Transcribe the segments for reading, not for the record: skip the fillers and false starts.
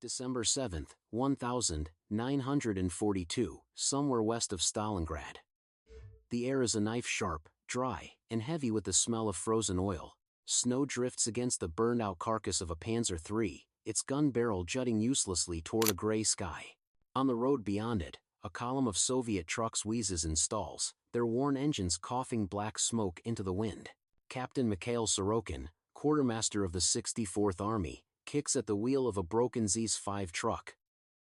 December 7, 1942, somewhere west of Stalingrad. The air is a knife-sharp, dry, and heavy with the smell of frozen oil. Snow drifts against the burned-out carcass of a Panzer III, its gun barrel jutting uselessly toward a gray sky. On the road beyond it, a column of Soviet trucks wheezes and stalls, their worn engines coughing black smoke into the wind. Captain Mikhail Sorokin, quartermaster of the 64th Army, kicks at the wheel of a broken ZS-5 truck.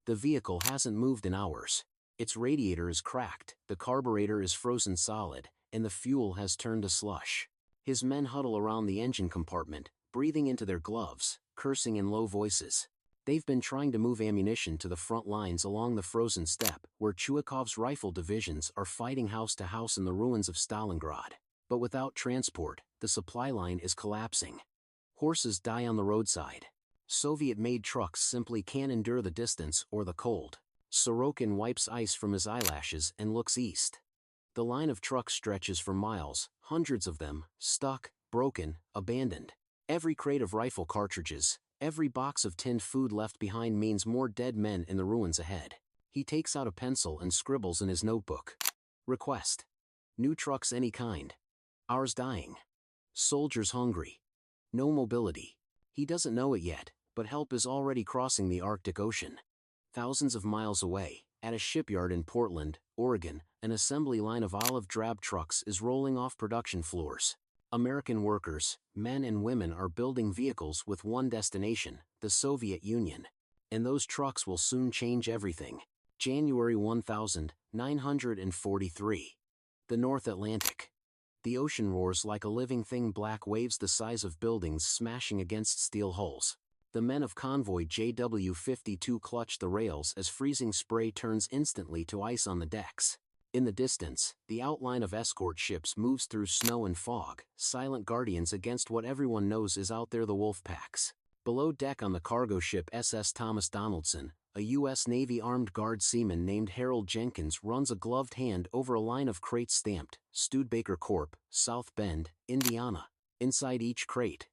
The vehicle hasn't moved in hours. Its radiator is cracked, the carburetor is frozen solid, and the fuel has turned to slush. His men huddle around the engine compartment, breathing into their gloves, cursing in low voices. They've been trying to move ammunition to the front lines along the frozen steppe, where Chuikov's rifle divisions are fighting house to house in the ruins of Stalingrad. But without transport, the supply line is collapsing. Horses die on the roadside. Soviet-made trucks simply can't endure the distance or the cold. Sorokin wipes ice from his eyelashes and looks east. The line of trucks stretches for miles, hundreds of them, stuck, broken, abandoned. Every crate of rifle cartridges, every box of tinned food left behind means more dead men in the ruins ahead. He takes out a pencil and scribbles in his notebook. Request. New trucks any kind. Ours dying. Soldiers hungry. No mobility. He doesn't know it yet, but help is already crossing the Arctic Ocean. Thousands of miles away, at a shipyard in Portland, Oregon, an assembly line of olive-drab trucks is rolling off production floors. American workers, men and women, are building vehicles with one destination, the Soviet Union. And those trucks will soon change everything. January 1943. The North Atlantic. The ocean roars like a living thing, black waves the size of buildings smashing against steel hulls. The men of convoy JW52 clutch the rails as freezing spray turns instantly to ice on the decks. In the distance, the outline of escort ships moves through snow and fog, silent guardians against what everyone knows is out there, the wolf packs. Below deck on the cargo ship SS Thomas Donaldson, a U.S. Navy armed guard seaman named Harold Jenkins runs a gloved hand over a line of crates stamped, Studebaker Corp., South Bend, Indiana. Inside each crate,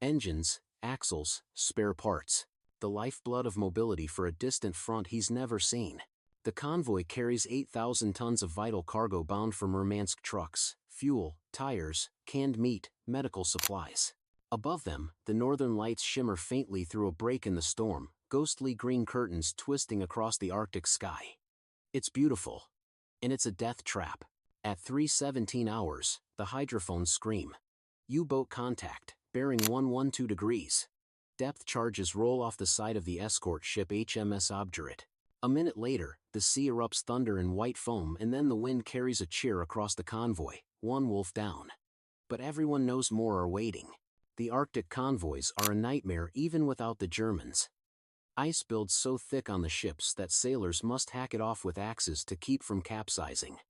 engines, axles, spare parts. The lifeblood of mobility for a distant front he's never seen. The convoy carries 8,000 tons of vital cargo bound for Murmansk: trucks, fuel, tires, canned meat, medical supplies. Above them, the northern lights shimmer faintly through a break in the storm, ghostly green curtains twisting across the Arctic sky. It's beautiful. And it's a death trap. At 3:17 hours, the hydrophones scream. U-boat contact, bearing 112 degrees. Depth charges roll off the side of the escort ship HMS Obdurate. A minute later, the sea erupts thunder and white foam, and then the wind carries a cheer across the convoy, one wolf down. But everyone knows more are waiting. The Arctic convoys are a nightmare even without the Germans. Ice builds so thick on the ships that sailors must hack it off with axes to keep from capsizing.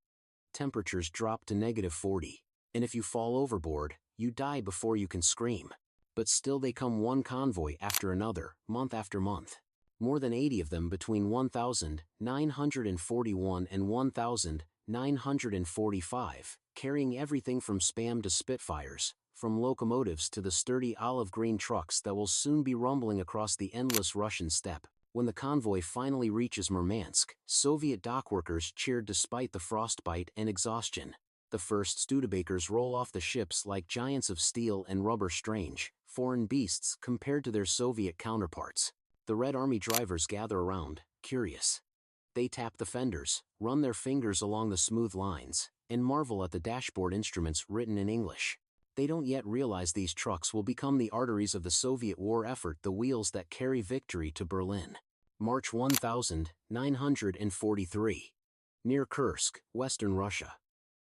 Temperatures drop to -40, and if you fall overboard, you die before you can scream. But still they come, one convoy after another, month after month. More than 80 of them between 1941 and 1945, carrying everything from Spam to Spitfires, from locomotives to the sturdy olive-green trucks that will soon be rumbling across the endless Russian steppe. When the convoy finally reaches Murmansk, Soviet dockworkers cheered despite the frostbite and exhaustion. The first Studebakers roll off the ships like giants of steel and rubber, strange, foreign beasts compared to their Soviet counterparts. The Red Army drivers gather around, curious. They tap the fenders, run their fingers along the smooth lines, and marvel at the dashboard instruments written in English. They don't yet realize these trucks will become the arteries of the Soviet war effort, the wheels that carry victory to Berlin. March 1943. Near Kursk, western Russia.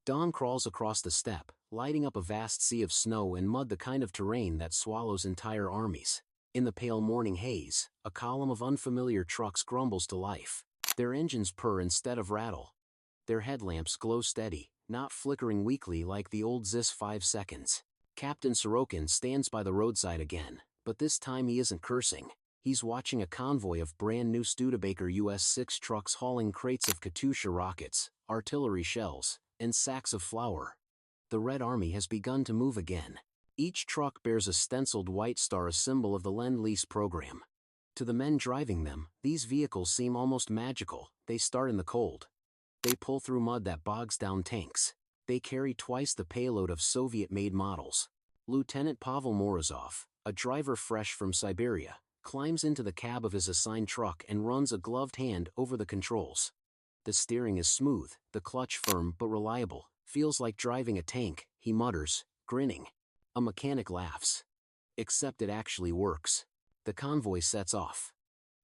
Dawn crawls across the steppe, lighting up a vast sea of snow and mud, the kind of terrain that swallows entire armies. In the pale morning haze, a column of unfamiliar trucks grumbles to life. Their engines purr instead of rattle. Their headlamps glow steady, not flickering weakly like the old ZS-5 seconds. Captain Sorokin stands by the roadside again, but this time he isn't cursing. He's watching a convoy of brand new Studebaker US6 trucks hauling crates of Katyusha rockets, artillery shells, and sacks of flour. The Red Army has begun to move again. Each truck bears a stenciled white star, a symbol of the Lend-Lease program. To the men driving them, these vehicles seem almost magical. They start in the cold. They pull through mud that bogs down tanks. They carry twice the payload of Soviet-made models. Lieutenant Pavel Morozov, a driver fresh from Siberia, climbs into the cab of his assigned truck and runs a gloved hand over the controls. The steering is smooth, the clutch firm but reliable. Feels like driving a tank, he mutters, grinning. A mechanic laughs. Except it actually works. The convoy sets off.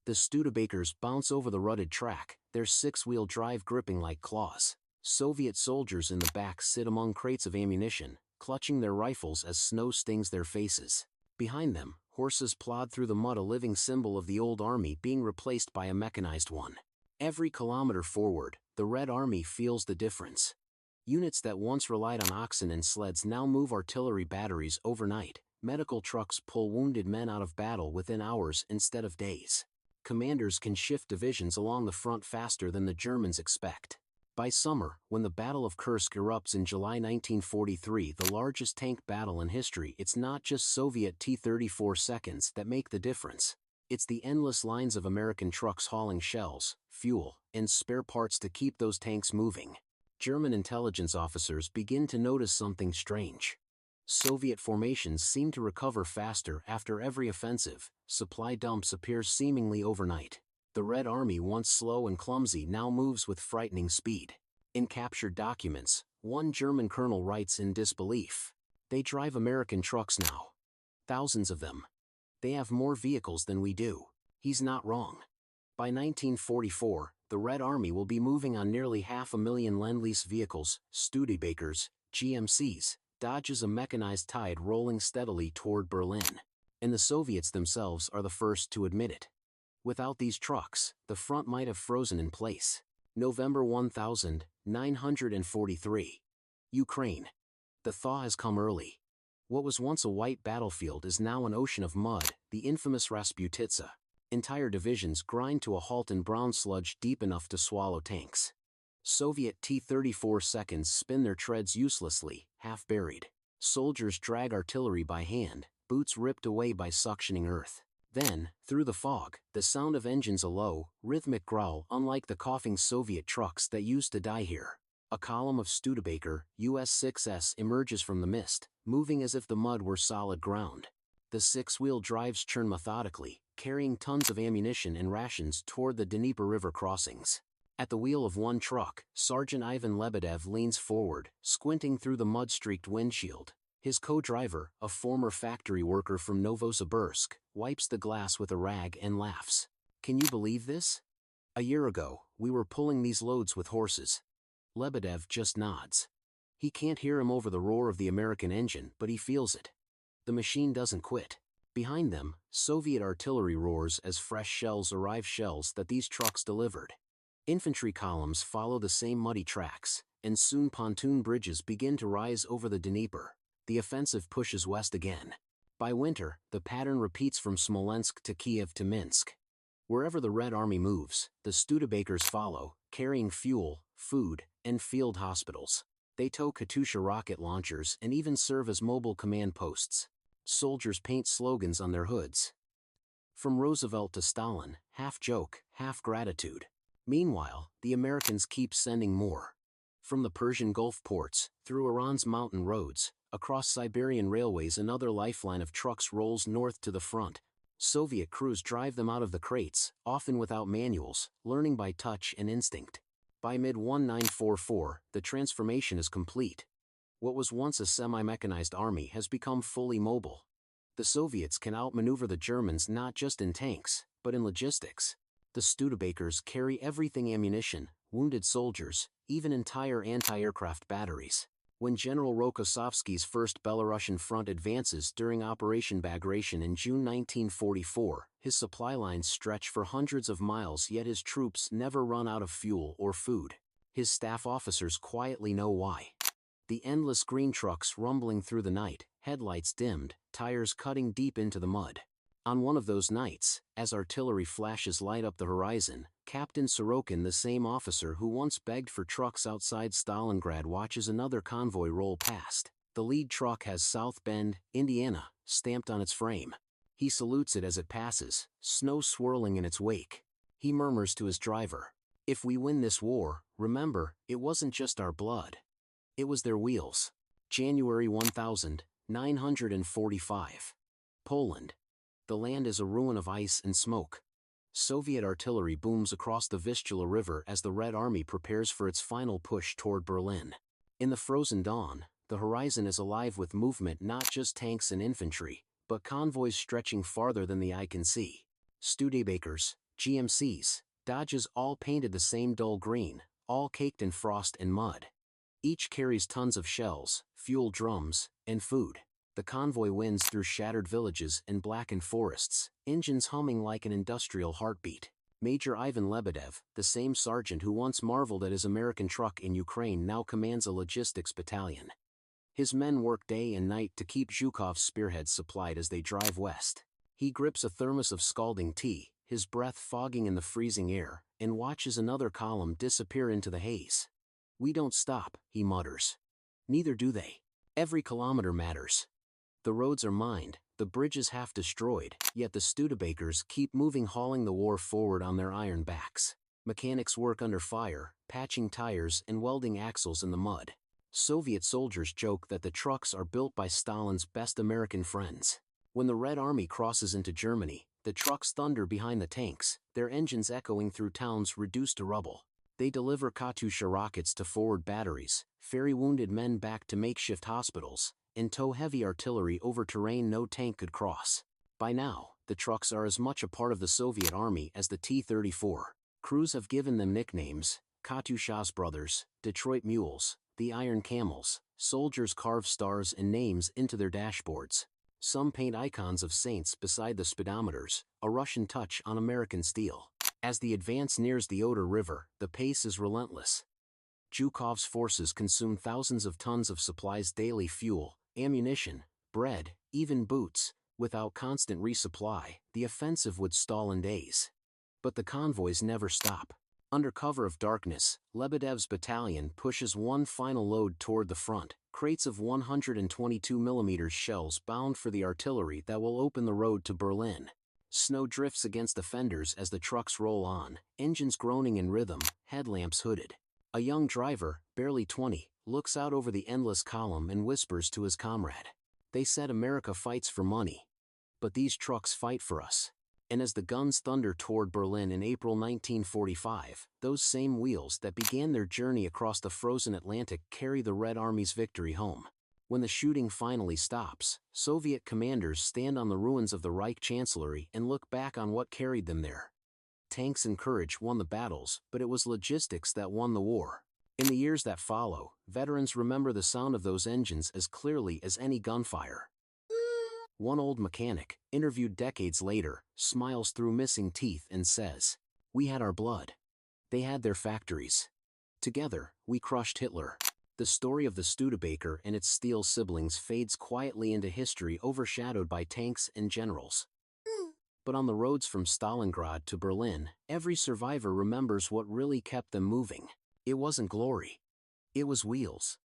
The Studebakers bounce over the rutted track, their six-wheel drive gripping like claws. Soviet soldiers in the back sit among crates of ammunition, clutching their rifles as snow stings their faces. Behind them, horses plod through the mud, a living symbol of the old army being replaced by a mechanized one. Every kilometer forward, the Red Army feels the difference. Units that once relied on oxen and sleds now move artillery batteries overnight. Medical trucks pull wounded men out of battle within hours instead of days. Commanders can shift divisions along the front faster than the Germans expect. By summer, when the Battle of Kursk erupts in July 1943, the largest tank battle in history, it's not just Soviet T-34 seconds that make the difference. It's the endless lines of American trucks hauling shells, fuel, and spare parts to keep those tanks moving. German intelligence officers begin to notice something strange. Soviet formations seem to recover faster after every offensive. Supply dumps appear seemingly overnight. The Red Army, once slow and clumsy, now moves with frightening speed. In captured documents, one German colonel writes in disbelief, "They drive American trucks now. Thousands of them. They have more vehicles than we do." He's not wrong. By 1944, the Red Army will be moving on nearly 500,000 Lend-Lease vehicles, Studebakers, GMCs, Dodges, a mechanized tide rolling steadily toward Berlin. And the Soviets themselves are the first to admit it. Without these trucks, the front might have frozen in place. November 1943. Ukraine. The thaw has come early. What was once a white battlefield is now an ocean of mud, the infamous Rasputitsa. Entire divisions grind to a halt in brown sludge deep enough to swallow tanks. Soviet T-34 seconds spin their treads uselessly, half buried. Soldiers drag artillery by hand, boots ripped away by suctioning earth. Then, through the fog, the sound of engines, a low, rhythmic growl unlike the coughing Soviet trucks that used to die here. A column of Studebaker US6s emerges from the mist, moving as if the mud were solid ground. The six-wheel drives churn methodically, carrying tons of ammunition and rations toward the Dnieper River crossings. At the wheel of one truck, Sergeant Ivan Lebedev leans forward, squinting through the mud-streaked windshield. His co-driver, a former factory worker from Novosibirsk, wipes the glass with a rag and laughs. "Can you believe this? A year ago, we were pulling these loads with horses." Lebedev just nods. He can't hear him over the roar of the American engine, but he feels it. The machine doesn't quit. Behind them, Soviet artillery roars as fresh shells arrive, shells that these trucks delivered. Infantry columns follow the same muddy tracks, and soon pontoon bridges begin to rise over the Dnieper. The offensive pushes west again. By winter, the pattern repeats from Smolensk to Kiev to Minsk. Wherever the Red Army moves, the Studebakers follow, carrying fuel, food, and field hospitals. They tow Katyusha rocket launchers and even serve as mobile command posts. Soldiers paint slogans on their hoods. From Roosevelt to Stalin, half joke, half gratitude. Meanwhile, the Americans keep sending more. From the Persian Gulf ports, through Iran's mountain roads, across Siberian railways, another lifeline of trucks rolls north to the front. Soviet crews drive them out of the crates, often without manuals, learning by touch and instinct. By mid-1944, the transformation is complete. What was once a semi-mechanized army has become fully mobile. The Soviets can outmaneuver the Germans not just in tanks, but in logistics. The Studebakers carry everything: ammunition, wounded soldiers, even entire anti-aircraft batteries. When General Rokossovsky's first Belarusian front advances during Operation Bagration in June 1944, his supply lines stretch for hundreds of miles, yet his troops never run out of fuel or food. His staff officers quietly know why. The endless green trucks rumbling through the night, headlights dimmed, tires cutting deep into the mud. On one of those nights, as artillery flashes light up the horizon, Captain Sorokin, the same officer who once begged for trucks outside Stalingrad, watches another convoy roll past. The lead truck has South Bend, Indiana, stamped on its frame. He salutes it as it passes, snow swirling in its wake. He murmurs to his driver, "If we win this war, remember, it wasn't just our blood. It was their wheels." January 1945. Poland. The land is a ruin of ice and smoke. Soviet artillery booms across the Vistula River as the Red Army prepares for its final push toward Berlin. In the frozen dawn, the horizon is alive with movement, not just tanks and infantry, but convoys stretching farther than the eye can see. Studebakers, GMCs, Dodges, all painted the same dull green, all caked in frost and mud. Each carries tons of shells, fuel drums, and food. The convoy winds through shattered villages and blackened forests, engines humming like an industrial heartbeat. Major Ivan Lebedev, the same sergeant who once marveled at his American truck in Ukraine, now commands a logistics battalion. His men work day and night to keep Zhukov's spearheads supplied as they drive west. He grips a thermos of scalding tea, his breath fogging in the freezing air, and watches another column disappear into the haze. "We don't stop," he mutters. Neither do they. Every kilometer matters. The roads are mined, the bridges half destroyed, yet the Studebakers keep moving, hauling the war forward on their iron backs. Mechanics work under fire, patching tires and welding axles in the mud. Soviet soldiers joke that the trucks are built by Stalin's best American friends. When the Red Army crosses into Germany, the trucks thunder behind the tanks, their engines echoing through towns reduced to rubble. They deliver Katyusha rockets to forward batteries, ferry wounded men back to makeshift hospitals, and tow heavy artillery over terrain no tank could cross. By now, the trucks are as much a part of the Soviet army as the T-34. Crews have given them nicknames: Katyusha's brothers, Detroit mules, the Iron Camels. Soldiers carve stars and names into their dashboards. Some paint icons of saints beside the speedometers, a Russian touch on American steel. As the advance nears the Oder River, the pace is relentless. Zhukov's forces consume thousands of tons of supplies daily: fuel, ammunition, bread, even boots. Without constant resupply, the offensive would stall in days. But the convoys never stop. Under cover of darkness, Lebedev's battalion pushes one final load toward the front, crates of 122mm shells bound for the artillery that will open the road to Berlin. Snow drifts against the fenders as the trucks roll on, engines groaning in rhythm, headlamps hooded. A young driver, barely 20, looks out over the endless column and whispers to his comrade, "They said America fights for money. But these trucks fight for us." And as the guns thunder toward Berlin in April 1945, those same wheels that began their journey across the frozen Atlantic carry the Red Army's victory home. When the shooting finally stops, Soviet commanders stand on the ruins of the Reich Chancellery and look back on what carried them there. Tanks and courage won the battles, but it was logistics that won the war. In the years that follow, veterans remember the sound of those engines as clearly as any gunfire. One old mechanic, interviewed decades later, smiles through missing teeth and says, "We had our blood. They had their factories. Together, we crushed Hitler." The story of the Studebaker and its steel siblings fades quietly into history, overshadowed by tanks and generals. But on the roads from Stalingrad to Berlin, every survivor remembers what really kept them moving. It wasn't glory. It was wheels.